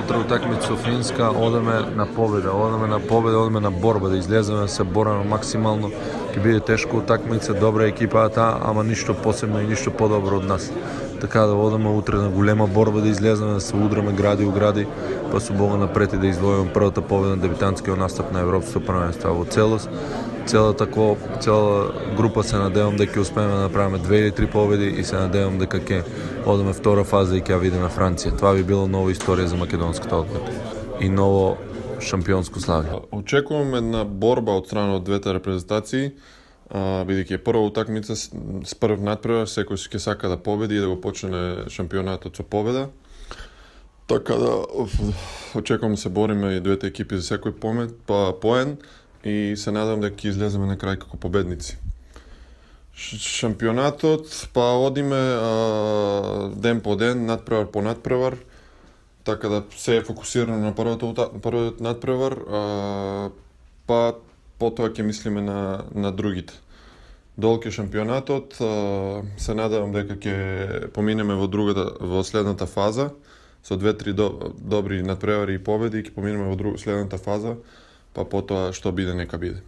утре утакмица Финска, одеме на победа, одеме на борба, да излеземе да се бореме максимално. Ќе биде тешка утакмица, добра екипата, ама ништо посебно и ништо подобро од нас. Така да одеме утре на голема борба, да излеземе да се удраме гради у гради, па со Бога напред и да извојуваме првата победа на дебитантскиот настап на Европското првенство во целост. Цела група се надевам дека ќе успееме да направиме 2 или 3 победи и се надевам дека ќе одеме втора фаза и ќе ја видиме Франција. Това би било нова историја за македонската одборка и ново шампионско славје. Очекувам една борба од страна од двете репрезентации, бидејќи е прва утакмица с прв натпревар, секој ќе сака да победи и да го почне шампионатот со победа. Така да очекувам да се бориме и двете екипи за секој поен и се надам дека ќе излеземе на крај како победници. Шампионатот одиме ден по ден, надпревар по надпревар, така да се е фокусирано на првиот надпревар, потоа ќе мислиме на другите. Долг е шампионатот, се надевам дека ќе поминеме во следната фаза, со 2-3 добри надпревари и победи, ќе поминеме во следната фаза, па потоа што биде нека биде.